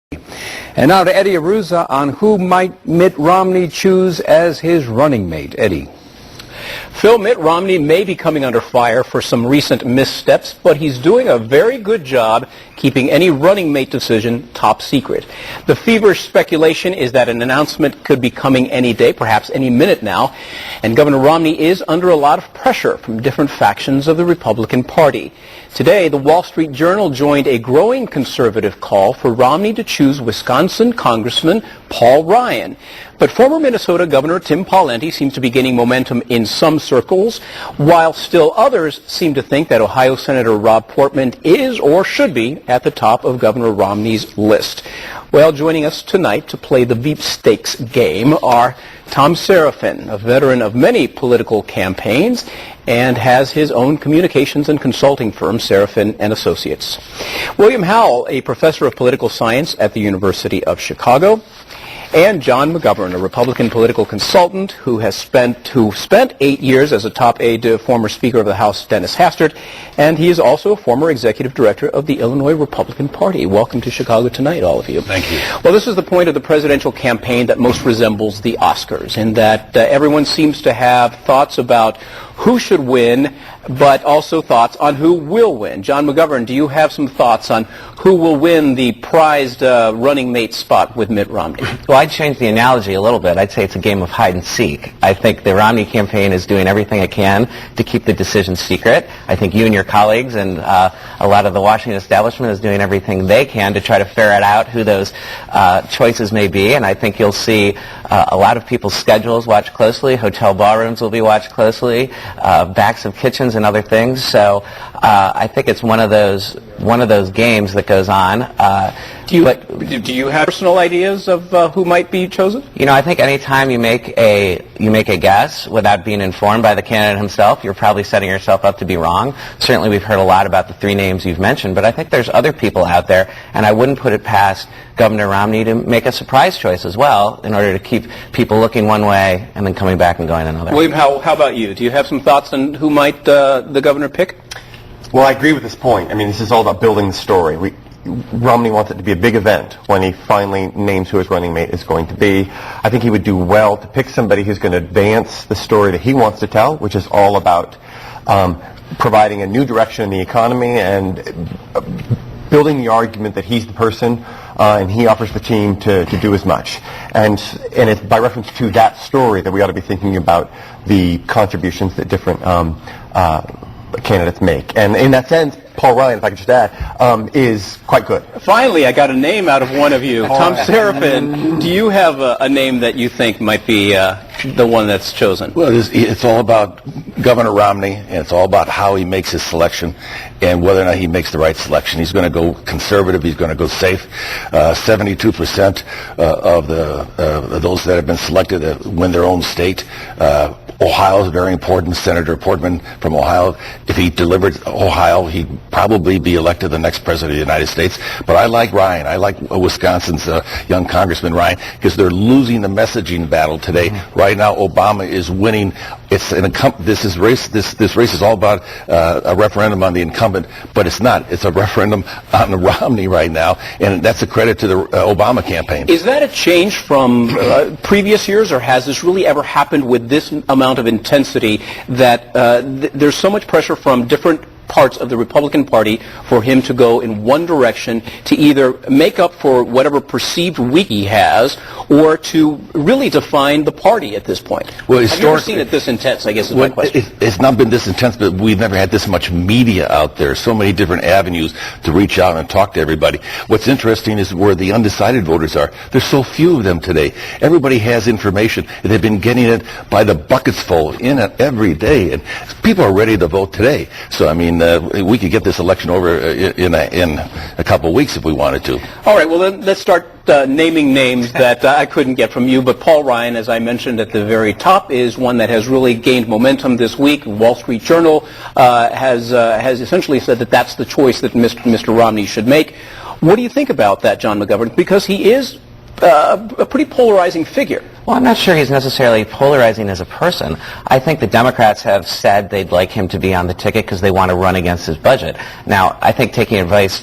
And now to Eddie Aruza on who might Mitt Romney choose as his running mate. Eddie. Phil, Mitt Romney may be coming under fire for some recent missteps, but he's doing a very good job keeping any running mate decision top secret. The feverish speculation is that an announcement could be coming any day, perhaps any minute now, and Governor Romney is under a lot of pressure from different factions of the Republican Party. Today, the Wall Street Journal joined a growing conservative call for Romney to choose Wisconsin Congressman Paul Ryan. But former Minnesota Governor Tim Pawlenty seems to be gaining momentum in some circles, while still others seem to think that Ohio Senator Rob Portman is or should be at the top of Governor Romney's list. Well, joining us tonight to play the Veep Stakes game are Thom Serafin, a veteran of many political campaigns, and has his own communications and consulting firm, Serafin and Associates. William Howell, a professor of political science at the University of Chicago, and John McGovern, a Republican political consultant who spent 8 years as a top aide to former Speaker of the House Dennis Hastert, and he is also a former executive director of the Illinois Republican Party. Welcome to Chicago tonight, all of you. Thank you. Well, this is the point of the presidential campaign that most resembles the Oscars, in that everyone seems to have thoughts about who should win, but also thoughts on who will win. John McGovern, do you have some thoughts on who will win the prized running mate spot with Mitt Romney? Well, I'd change the analogy a little bit. I'd say it's a game of hide and seek. I think the Romney campaign is doing everything it can to keep the decision secret. I think you and your colleagues and a lot of the Washington establishment is doing everything they can to try to ferret out who those choices may be. And I think you'll see a lot of people's schedules watched closely. Hotel ballrooms will be watched closely. Backs of kitchens and other things. So I think it's one of those games that goes on. Do you have personal ideas of who might be chosen? You know, I think anytime you make a guess without being informed by the candidate himself, you're probably setting yourself up to be wrong. Certainly, we've heard a lot about the three names you've mentioned, but I think there's other people out there, and I wouldn't put it past Governor Romney to make a surprise choice as well in order to keep people looking one way and then coming back and going another. William, how about you? Do you have some thoughts on who might the governor pick? Well, I agree with this point. I mean, this is all about building the story. Romney wants it to be a big event when he finally names who his running mate is going to be. I think he would do well to pick somebody who's going to advance the story that he wants to tell, which is all about providing a new direction in the economy and building the argument that he's the person and he offers the team to do as much. And it's by reference to that story that we ought to be thinking about the contributions that different candidates make. And in that sense, Paul Ryan, if I could just add, is quite good. Finally, I got a name out of one of you. Thom Serafin, do you have a name that you think might be the one that's chosen? Well, it's all about Governor Romney, and it's all about how he makes his selection and whether or not he makes the right selection. He's going to go conservative. He's going to go safe. 72% of those that have been selected win their own state. Ohio is very important. Senator Portman from Ohio, if he delivered Ohio, he'd probably be elected the next president of the United States. But I like Ryan. I like Wisconsin's young Congressman Ryan because they're losing the messaging battle today. Mm-hmm. Right now, Obama is winning. This race is all about a referendum on the incumbent, but it's not. It's a referendum on Romney right now, and that's a credit to the Obama campaign. Is that a change from previous years, or has this really ever happened with this amount of intensity that there's so much pressure from different parts of the Republican Party for him to go in one direction to either make up for whatever perceived weak he has or to really define the party at this point? Well, have you ever seen it this intense, I guess is my question. It's not been this intense, but we've never had this much media out there, so many different avenues to reach out and talk to everybody. What's interesting is where the undecided voters are. There's so few of them today. Everybody has information. They've been getting it by the buckets full in it every day, and people are ready to vote today. So, I mean, we could get this election over in a couple of weeks if we wanted to. All right, well, then let's start naming names that I couldn't get from you. But Paul Ryan, as I mentioned at the very top, is one that has really gained momentum this week. Wall Street Journal has essentially said that that's the choice that Mr. Romney should make. What do you think about that, John McGovern? Because he is a pretty polarizing figure. Well, I'm not sure he's necessarily polarizing as a person. I think the Democrats have said they'd like him to be on the ticket because they want to run against his budget. Now, I think taking advice,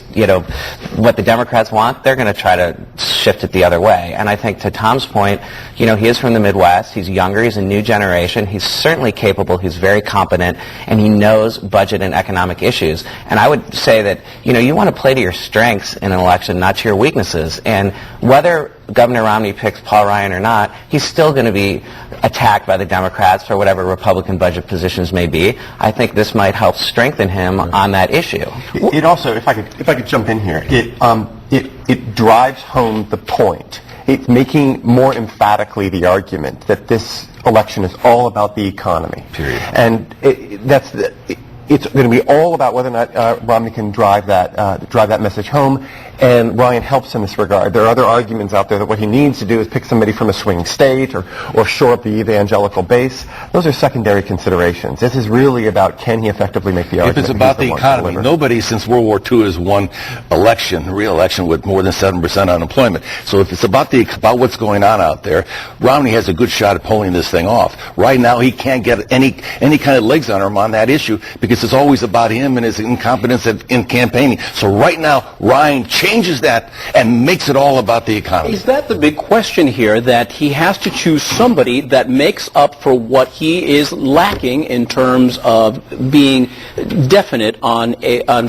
what the Democrats want, they're going to try to shift it the other way. And I think to Tom's point, he is from the Midwest. He's younger. He's a new generation. He's certainly capable. He's very competent, and he knows budget and economic issues. And I would say that, you want to play to your strengths in an election, not to your weaknesses. And whether Governor Romney picks Paul Ryan or not, he's still going to be attacked by the Democrats for whatever Republican budget positions may be. I think this might help strengthen him on that issue. It also, if I could jump in here, it drives home the point. It's making more emphatically the argument that this election is all about the economy. Period. And it's going to be all about whether or not Romney can drive that message home, and Ryan helps in this regard. There are other arguments out there that what he needs to do is pick somebody from a swing state or shore up the evangelical base. Those are secondary considerations. This is really about, can he effectively make the argument? If it's about the economy, nobody since World War II has won re-election with more than 7% unemployment. So if it's about what's going on out there, Romney has a good shot at pulling this thing off. Right now, he can't get any kind of legs on him on that issue because it's always about him and his incompetence in campaigning. So right now, Ryan changes that and makes it all about the economy. Is that the big question here, that he has to choose somebody that makes up for what he is lacking in terms of being definite on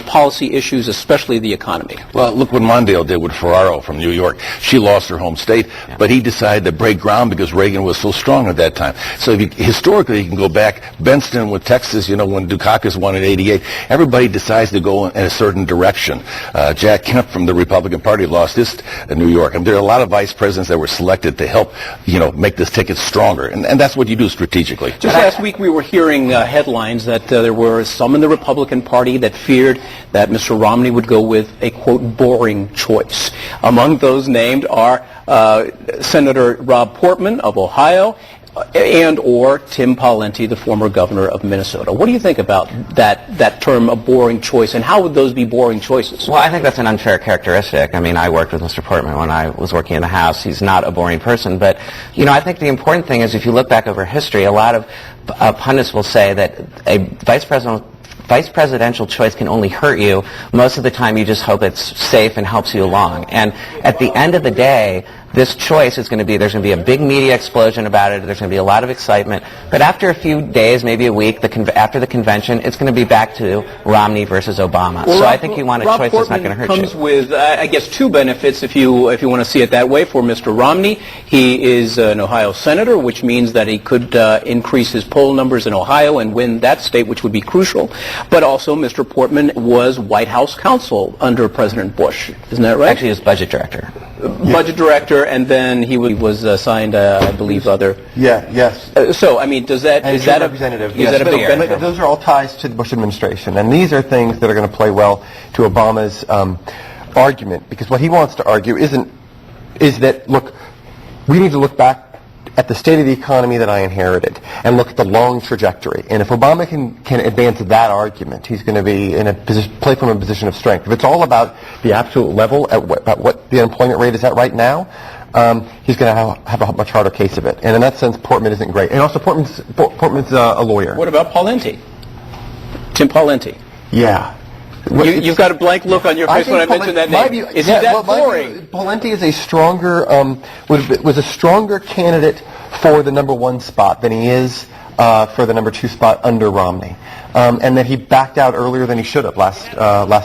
policy issues, especially the economy? Well, look what Mondale did with Ferraro from New York. She lost her home state, but he decided to break ground because Reagan was so strong at that time. So historically, you can go back. Benston with Texas, when Dukakis won in '88, everybody decides to go in a certain direction. Jack Kemp from the Republican Party lost his New York. And there are a lot of vice presidents that were selected to help, make this ticket stronger. And that's what you do strategically. Just last week we were hearing headlines that there were some in the Republican Party that feared that Mr. Romney would go with a, quote, boring choice. Among those named are Senator Rob Portman of Ohio and or Tim Pawlenty, the former governor of Minnesota. What do you think about that term, a boring choice, and how would those be boring choices? Well, I think that's an unfair characteristic. I mean, I worked with Mr. Portman when I was working in the House. He's not a boring person, but, I think the important thing is if you look back over history, a lot of pundits will say that a vice presidential choice can only hurt you. Most of the time you just hope it's safe and helps you along. And at the end of the day, this choice is going to be, there's going to be a big media explosion about it, there's going to be a lot of excitement, but after a few days, maybe a week, after the convention, it's going to be back to Romney versus Obama. Well, so I think you want a choice that's not going to hurt you. Rob Portman comes with, I guess, two benefits if you want to see it that way for Mr. Romney. He is an Ohio senator, which means that he could increase his poll numbers in Ohio and win that state, which would be crucial. But also, Mr. Portman was White House counsel under President Bush. Isn't that right? Actually, he was budget director. Budget director, and then he was assigned, I believe, other. Yeah. Yes. So, I mean, is that a representative? Is that a big benefit? But those are all ties to the Bush administration, and these are things that are going to play well to Obama's argument, because what he wants to argue is that, look, we need to look back at the state of the economy that I inherited and look at the long trajectory. And if Obama can advance that argument, he's going to be in a position, play from a position of strength. If it's all about the absolute level at what the unemployment rate is at right now, he's going to have a much harder case of it. And in that sense, Portman isn't great. And also, Portman's a lawyer. What about Pawlenty? Tim Pawlenty. Yeah. You've got a blank look on your face when I mentioned that name. Is he that boring? Pawlenty is a stronger, was a stronger candidate for the number one spot than he is for the number two spot under Romney, and that he backed out earlier than he should have last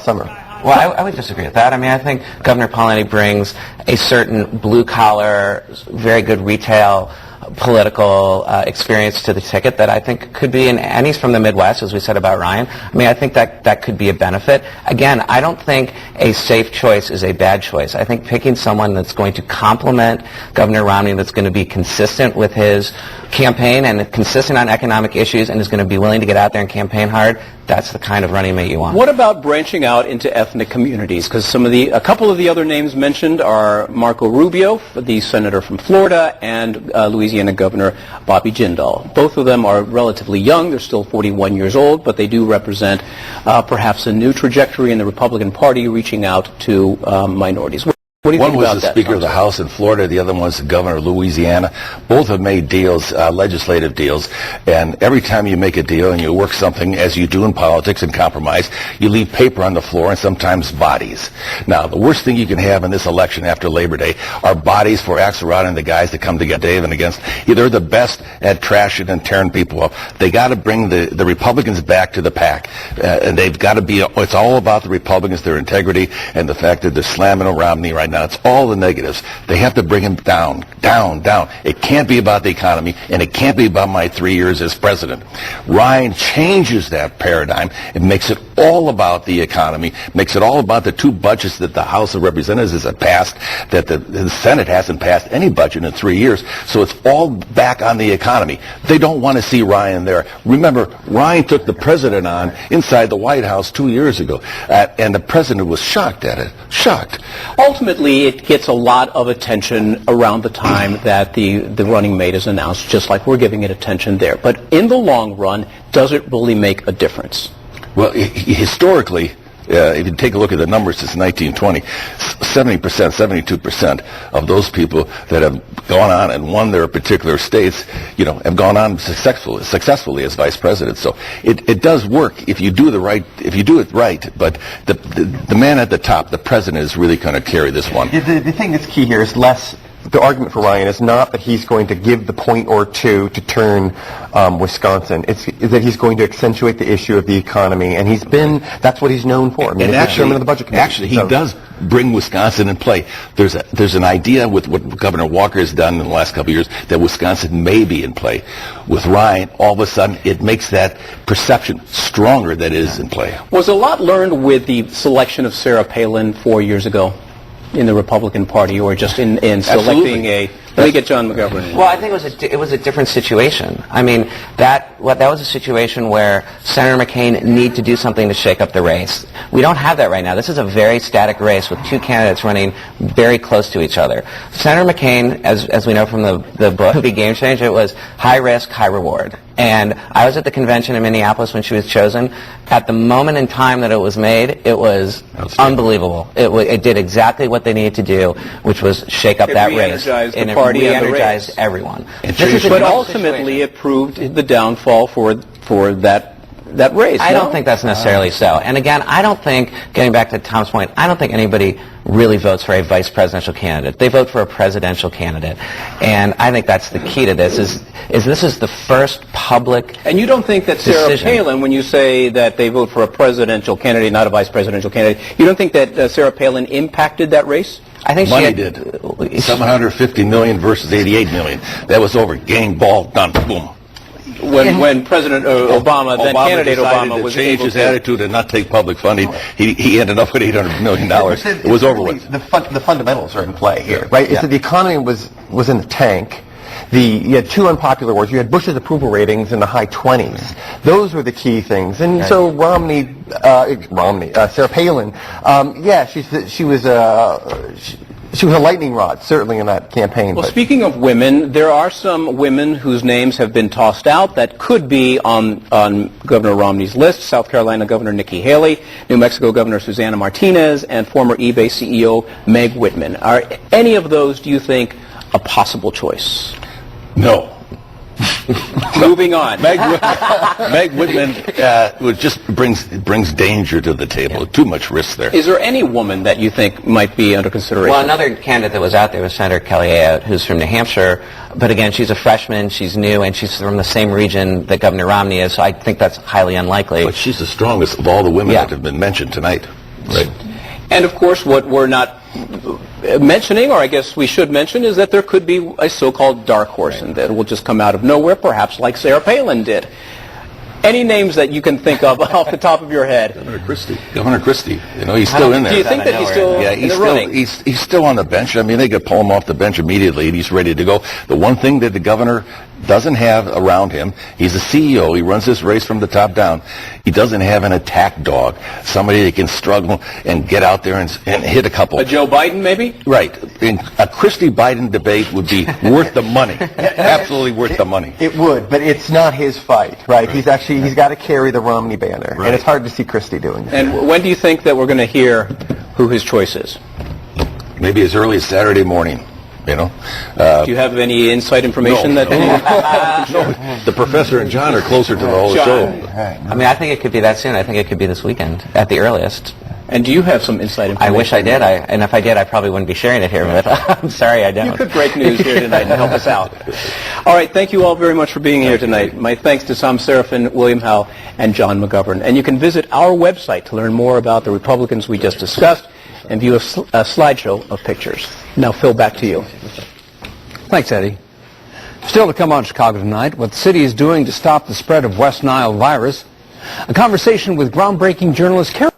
summer. Well, I would disagree with that. I mean, I think Governor Pawlenty brings a certain blue-collar, very good retail political experience to the ticket that I think could be, and he's from the Midwest, as we said about Ryan. I mean, I think that could be a benefit. Again, I don't think a safe choice is a bad choice. I think picking someone that's going to complement Governor Romney, that's going to be consistent with his campaign and consistent on economic issues and is going to be willing to get out there and campaign hard, that's the kind of running mate you want. What about branching out into ethnic communities? Because a couple of the other names mentioned are Marco Rubio, the senator from Florida, and Louisiana Governor Bobby Jindal. Both of them are relatively young. They're still 41 years old, but they do represent perhaps a new trajectory in the Republican Party reaching out to minorities. What do you One think was about the that, Speaker of Thom the House in Florida. The other one was the Governor of Louisiana. Both have made deals, legislative deals. And every time you make a deal and you work something, as you do in politics and compromise, you leave paper on the floor and sometimes bodies. Now, the worst thing you can have in this election after Labor Day are bodies for Axelrod and the guys that come to get Dave and against. They're the best at trashing and tearing people up. They got to bring the Republicans back to the pack. And they've got to be, it's all about the Republicans, their integrity, and the fact that they're slamming a Romney right now. It's all the negatives. They have to bring him down, down, down. It can't be about the economy, and it can't be about my 3 years as president. Ryan changes that paradigm and makes it all about the economy, makes it all about the two budgets that the House of Representatives has passed, that the Senate hasn't passed any budget in 3 years. So it's all back on the economy. They don't want to see Ryan there. Remember, Ryan took the president on inside the White House 2 years ago, and the president was shocked at it. Shocked. Ultimately, it gets a lot of attention around the time that the running mate is announced, just like we're giving it attention there. But in the long run, does it really make a difference? Well, historically, if you take a look at the numbers since 1920, 70%, 72% of those people that have gone on and won their particular states, have gone on successfully as vice president. So it does work if you do it right. But the man at the top, the president, is really going to carry this one. The thing that's key here is less. The argument for Ryan is not that he's going to give the point or two to turn Wisconsin. It's that he's going to accentuate the issue of the economy, and that's what he's known for. I mean, he's chairman of the Budget Committee. Actually, he does bring Wisconsin in play. There's an idea with what Governor Walker has done in the last couple of years that Wisconsin may be in play. With Ryan, all of a sudden, it makes that perception stronger that it is in play. Was a lot learned with the selection of Sarah Palin 4 years ago in the Republican Party, or just in selecting a... Let me get John McGovern. Well, I think it was a different situation. I mean, that was a situation where Senator McCain needed to do something to shake up the race. We don't have that right now. This is a very static race with two candidates running very close to each other. Senator McCain, as we know from the book, The Game Changer, it was high risk, high reward. And I was at the convention in Minneapolis when she was chosen. At the moment in time that it was made, it was unbelievable. It did exactly what they needed to do, which was shake up that race. And it re-energized everyone. But ultimately, it proved the downfall for that race. I don't think that's necessarily so. And again, I don't think, getting back to Tom's point, I don't think anybody really votes for a vice presidential candidate. They vote for a presidential candidate. And I think that's the key to this, is this is the first public And you don't think that Sarah Palin, when you say that they vote for a presidential candidate, not a vice presidential candidate, you don't think that Sarah Palin impacted that race? I think Money did. $750 million versus $88 million. That was over. Game, ball, done, boom. When President Obama, then candidate Obama, was change his attitude and not take public funding, he ended up with $800 million. It was over with. The fundamentals are in play here, right? Yeah. So the economy was in the tank. You had two unpopular wars. You had Bush's approval ratings in the high 20s. Those were the key things. And so Sarah Palin, she was a lightning rod, certainly, in that campaign. Well, speaking of women, there are some women whose names have been tossed out that could be on Governor Romney's list. South Carolina Governor Nikki Haley, New Mexico Governor Susana Martinez, and former eBay CEO Meg Whitman. Are any of those, do you think, a possible choice? No. Moving on. Meg Whitman just brings danger to the table. Too much risk there. Is there any woman that you think might be under consideration? Well, another candidate that was out there was Senator Kelly Ayotte, who's from New Hampshire. But again, she's a freshman, she's new, and she's from the same region that Governor Romney is, so I think that's highly unlikely. But she's the strongest of all the women that have been mentioned tonight. Right. And of course, what we're not mentioning, or I guess we should mention, is that there could be a so-called dark horse and that will just come out of nowhere, perhaps like Sarah Palin did. Any names that you can think of off the top of your head? Governor Christie. He's still in there. Do you think that he's still in the running? He's still on the bench. I mean, they could pull him off the bench immediately, and he's ready to go. The one thing that the governor doesn't have around him, he's a CEO. He runs this race from the top down. He doesn't have an attack dog, somebody that can struggle and get out there and hit a couple. A Joe Biden, maybe? Right. A Christie-Biden debate would be worth the money. Absolutely worth the money. It would, but it's not his fight, right? He's got to carry the Romney banner, and it's hard to see Christie doing that. And when do you think that we're going to hear who his choice is? maybe as early as Saturday morning. You know, Do you have any inside information no, that the professor and John are closer to the whole John. show. I mean, I think it could be that soon. I think it could be this weekend at the earliest. And do you have some inside information? I wish I did. And if I did, I probably wouldn't be sharing it here. But I'm sorry, I don't. You could break news here tonight and help us out. All right, thank you all very much for being here tonight. My thanks to Thom Serafin, William Howe, and John McGovern. And you can visit our website to learn more about the Republicans we just discussed and view a slideshow of pictures. Now, Phil, back to you. Thanks, Eddie. Still to come on Chicago tonight, what the city is doing to stop the spread of West Nile virus, a conversation with groundbreaking journalist Karen